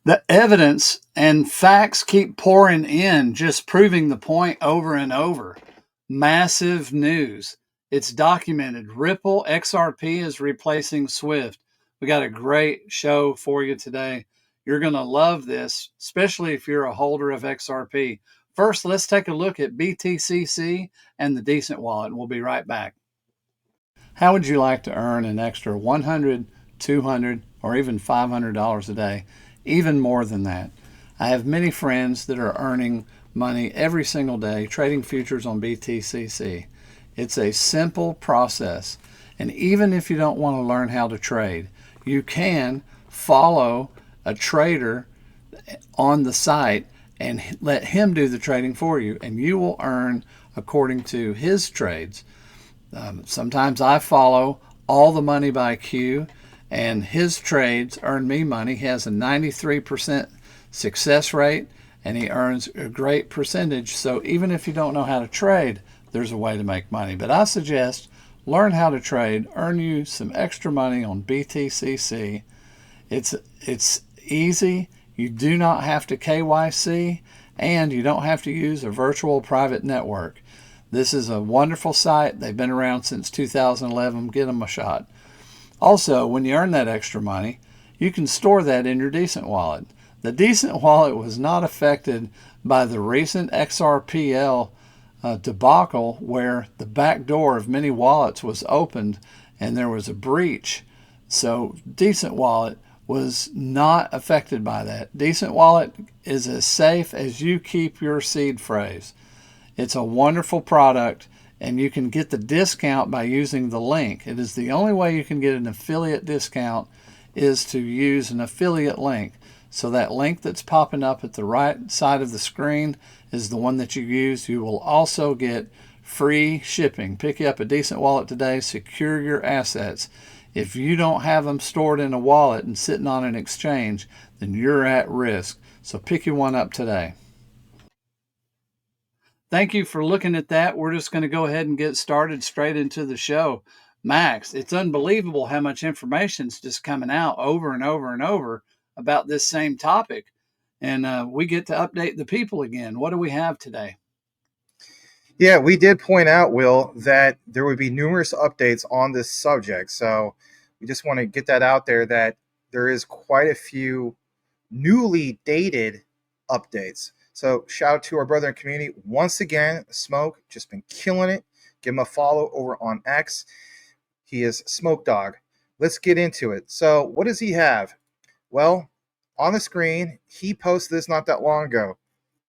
The evidence and facts keep pouring in, just proving the point over and over. Massive news. It's documented. Ripple XRP is replacing Swift. We got a great show for you today. You're going to love this, especially if you're a holder of XRP. First, let's take a look at BTCC and the Decent Wallet. We'll be right back. How would you like to earn an extra $100, $200, or even $500 a day? Even more than that. I have many friends that are earning money every single day trading futures on BTCC. It's a simple process. And even if you don't want to learn how to trade, you can follow a trader on the site and let him do the trading for you, and you will earn according to his trades. Sometimes I follow All the Money by Q, and his trades earn me money. He has a 93% success rate, and he earns a great percentage. So even if you don't know how to trade, there's a way to make money. But I suggest learn how to trade, earn you some extra money on BTCC. It's easy. You do not have to KYC, and you don't have to use a virtual private network. This is a wonderful site. They've been around since 2011. Get them a shot. Also, when you earn that extra money, you can store that in your Decent Wallet. The Decent Wallet was not affected by the recent XRPL debacle, where the back door of many wallets was opened and there was a breach. So Decent Wallet was not affected by that. Decent Wallet is as safe as you keep your seed phrase. It's a wonderful product, and you can get the discount by using the link. It is the only way you can get an affiliate discount is to use an affiliate link. So that link that's popping up at the right side of the screen is the one that you use. You will also get free shipping. Pick you up a Decent Wallet today. Secure your assets. If you don't have them stored in a wallet and sitting on an exchange, then you're at risk. So pick you one up today. Thank you for looking at that. We're just going to go ahead and get started straight into the show. Max, it's unbelievable how much information is just coming out over and over and over about this same topic. And we get to update the people again. What do we have today? Yeah, we did point out, Will, that there would be numerous updates on this subject. So we just want to get that out there, that there is quite a few newly dated updates. So shout out to our brother in community. Once again, Smoke, just been killing it. Give him a follow over on X. He is Smoke Dog. Let's get into it. So what does he have? Well, on the screen, he posted this not that long ago.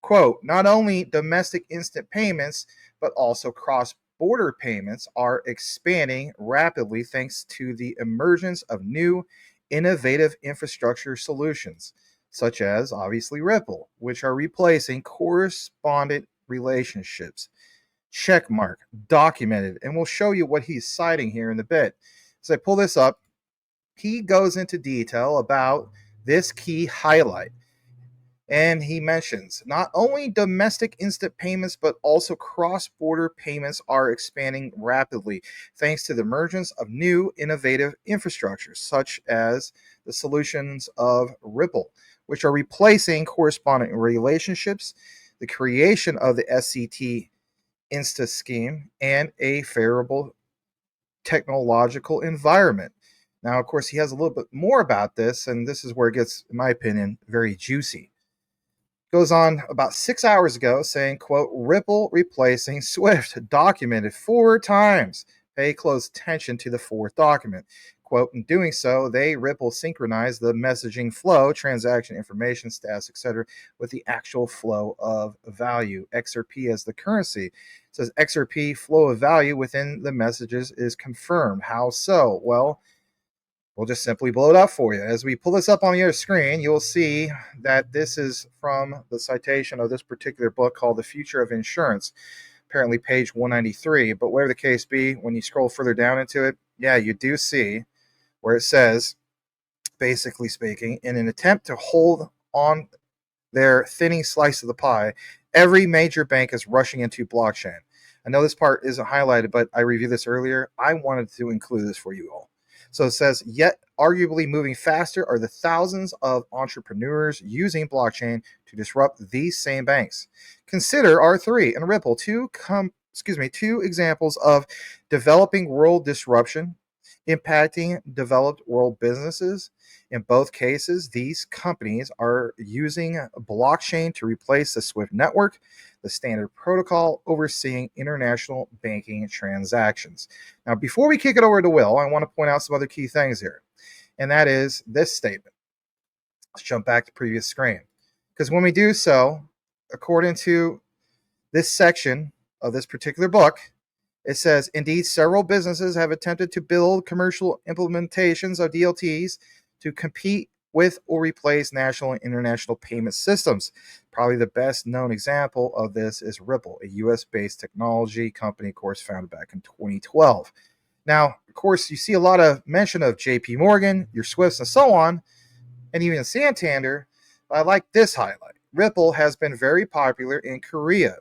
Quote, not only domestic instant payments, but also cross-border payments are expanding rapidly thanks to the emergence of new innovative infrastructure solutions, such as obviously Ripple, which are replacing correspondent relationships. Checkmark, documented, and we'll show you what he's citing here in a bit. As I pull this up, he goes into detail about this key highlight. And he mentions not only domestic instant payments, but also cross-border payments are expanding rapidly thanks to the emergence of new innovative infrastructures, such as the solutions of Ripple, which are replacing correspondent relationships, the creation of the SCT Insta scheme, and a favorable technological environment. Now, of course, he has a little bit more about this, and this is where it gets, in my opinion, very juicy. Goes on about 6 hours ago saying, quote, Ripple replacing Swift, documented 4 times. Pay close attention to the 4th document. Quote, in doing so, Ripple synchronize the messaging flow, transaction information, status, etc., with the actual flow of value. XRP as the currency. It says XRP flow of value within the messages is confirmed. How so? Well, we'll just simply blow it up for you. As we pull this up on the other screen, you'll see that this is from the citation of this particular book called The Future of Insurance, apparently page 193. But whatever the case be, when you scroll further down into it, yeah, you do see where it says, basically speaking, in an attempt to hold on their thinning slice of the pie, every major bank is rushing into blockchain. I know this part isn't highlighted, but I reviewed this earlier. I wanted to include this for you all. So it says, yet arguably moving faster are the thousands of entrepreneurs using blockchain to disrupt these same banks. Consider R3 and Ripple, two examples of developing world disruption impacting developed world businesses. In both cases, these companies are using blockchain to replace the SWIFT network, the standard protocol overseeing international banking transactions. Now, before we kick it over to Will, I want to point out some other key things here, and that is this statement. Let's jump back to the previous screen. Because when we do so, according to this section of this particular book, it says, indeed, several businesses have attempted to build commercial implementations of DLTs to compete with or replace national and international payment systems. Probably the best known example of this is Ripple, a US-based technology company, of course, founded back in 2012. Now, of course, you see a lot of mention of JP Morgan, your Swifts, and so on, and even Santander. I like this highlight. Ripple has been very popular in Korea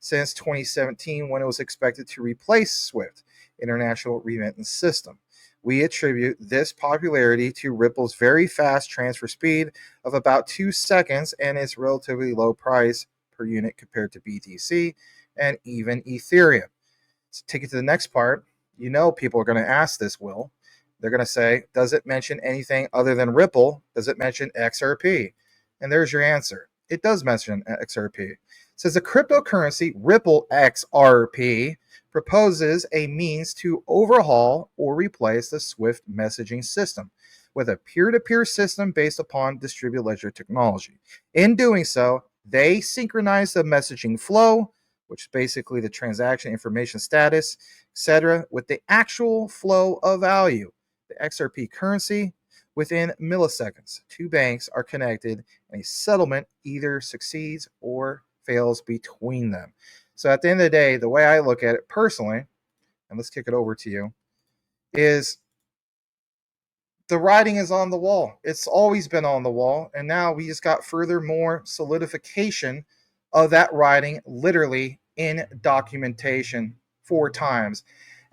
since 2017 when it was expected to replace SWIFT, International Remittance System. We attribute this popularity to Ripple's very fast transfer speed of about 2 seconds and its relatively low price per unit compared to BTC and even Ethereum. So take it to the next part. You know people are going to ask this, Will. They're going to say, does it mention anything other than Ripple? Does it mention XRP? And there's your answer. It does mention XRP. It says the cryptocurrency Ripple XRP proposes a means to overhaul or replace the SWIFT messaging system with a peer-to-peer system based upon distributed ledger technology. In doing so, they synchronize the messaging flow, which is basically the transaction information status, etc., with the actual flow of value, the XRP currency, within milliseconds. Two banks are connected and a settlement either succeeds or fails between them. So at the end of the day, the way I look at it personally, and let's kick it over to you, is the writing is on the wall. It's always been on the wall, and now we just got further more solidification of that writing literally in documentation 4 times,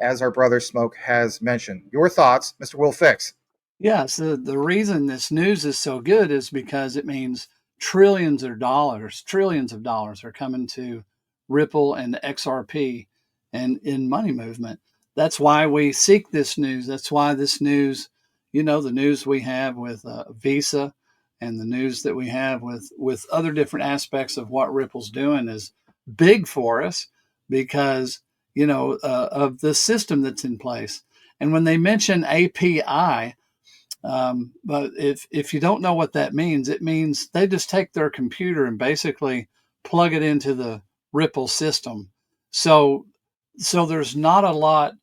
as our brother Smoke has mentioned. Your thoughts, Mr. Will Fix? Yeah, so the reason this news is so good is because it means trillions of dollars are coming to Ripple and XRP and in money movement. That's why we seek this news. That's why this news, the news we have with Visa and the news that we have with other different aspects of what Ripple's doing is big for us because, of the system that's in place. And when they mention API, but if you don't know what that means, it means they just take their computer and basically plug it into the Ripple system. So there's not a lot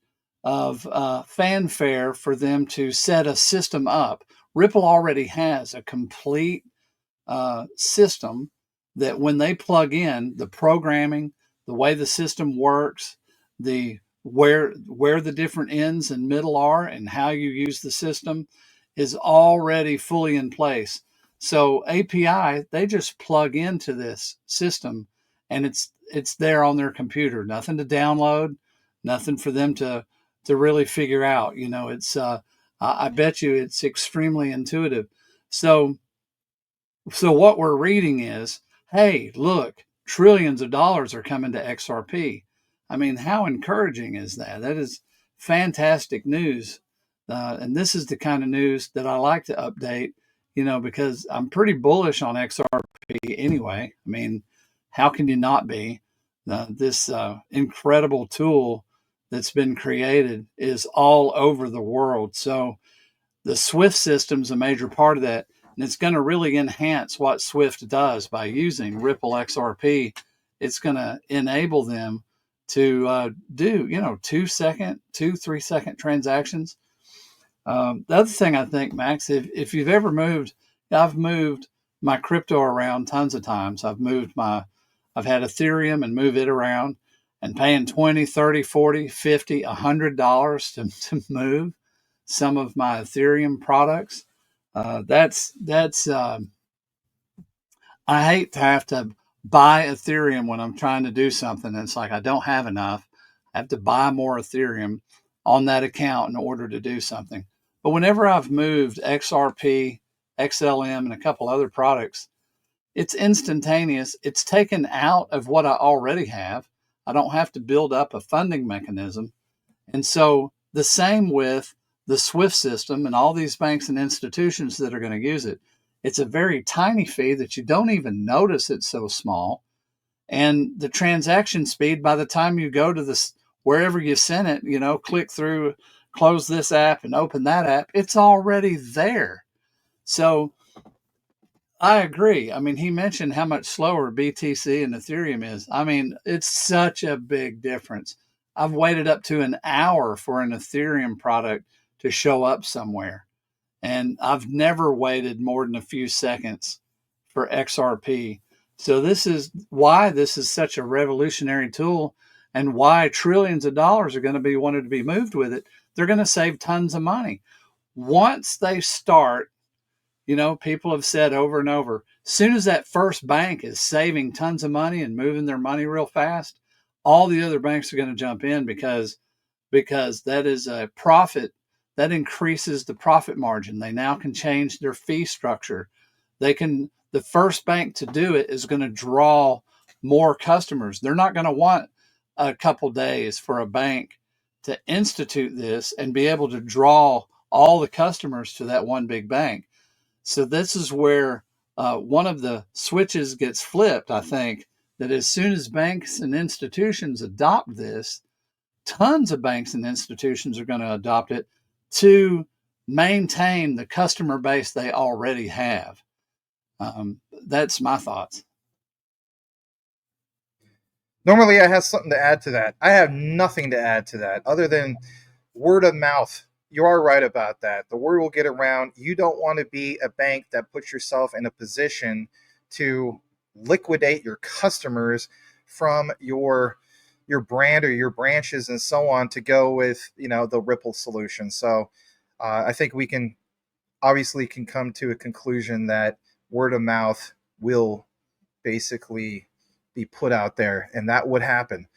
of fanfare for them to set a system up. Ripple already has a complete system that when they plug in the programming, the way the system works, the where the different ends and middle are, and how you use the system is already fully in place. So API, they just plug into this system, and it's there on their computer. Nothing to download, nothing for them to really figure out. It's I bet you it's extremely intuitive. So what we're reading is, hey, look, trillions of dollars are coming to XRP. I mean, how encouraging is that? That is fantastic news. And this is the kind of news that I like to update, because I'm pretty bullish on XRP anyway. I mean, how can you not be? This incredible tool that's been created is all over the world. So the Swift system's a major part of that. And it's going to really enhance what Swift does by using Ripple XRP. It's going to enable them to do, 3 second transactions. The other thing I think, Max, if you've ever moved, I've moved my crypto around tons of times. I've had Ethereum and move it around and paying 20, 30, 40, 50, $100 to move some of my Ethereum products. That's I hate to have to buy Ethereum when I'm trying to do something. It's like I don't have enough. I have to buy more Ethereum on that account in order to do something. But whenever I've moved XRP, XLM, and a couple other products, it's instantaneous. It's taken out of what I already have. I don't have to build up a funding mechanism. And so the same with the SWIFT system and all these banks and institutions that are going to use it. It's a very tiny fee that you don't even notice it's so small. And the transaction speed, by the time you go to this, wherever you sent it, click through, close this app and open that app, it's already there. So I agree. I mean, he mentioned how much slower BTC and Ethereum is. I mean, it's such a big difference. I've waited up to an hour for an Ethereum product to show up somewhere. And I've never waited more than a few seconds for XRP. So this is why this is such a revolutionary tool and why trillions of dollars are going to be wanted to be moved with it. They're going to save tons of money. Once they start, people have said over and over, as soon as that first bank is saving tons of money and moving their money real fast, all the other banks are going to jump in because that is a profit that increases the profit margin. They now can change their fee structure. The first bank to do it is going to draw more customers. They're not going to want a couple days for a bank to institute this and be able to draw all the customers to that one big bank. So this is where one of the switches gets flipped, I think, that as soon as banks and institutions adopt this, tons of banks and institutions are going to adopt it to maintain the customer base they already have. That's my thoughts. Normally, I have something to add to that. I have nothing to add to that other than word of mouth. You are right about that. The word will get around. You don't want to be a bank that puts yourself in a position to liquidate your customers from your brand or your branches and so on to go with the Ripple solution. So I think we can come to a conclusion that word of mouth will basically be put out there, and that would happen.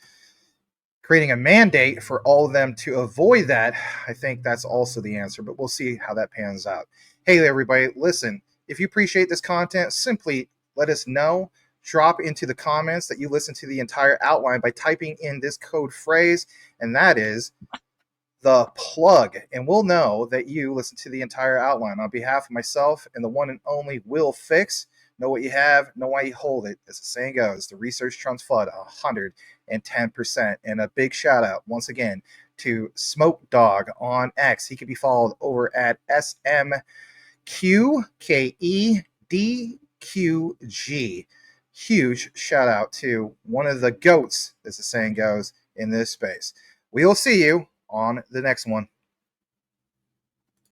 Creating a mandate for all of them to avoid that, I think that's also the answer, but we'll see how that pans out. Hey, everybody, listen, if you appreciate this content, simply let us know. Drop into the comments that you listen to the entire outline by typing in this code phrase, and that is the plug, and we'll know that you listen to the entire outline. On behalf of myself and the one and only Will Fix, know what you have, know why you hold it. As the saying goes, the research trumps FUD 110%. And a big shout out once again to Smoke Dog on X. He can be followed over at SMQKEDQG. Huge shout out to one of the goats, as the saying goes, in this space. We will see you on the next one.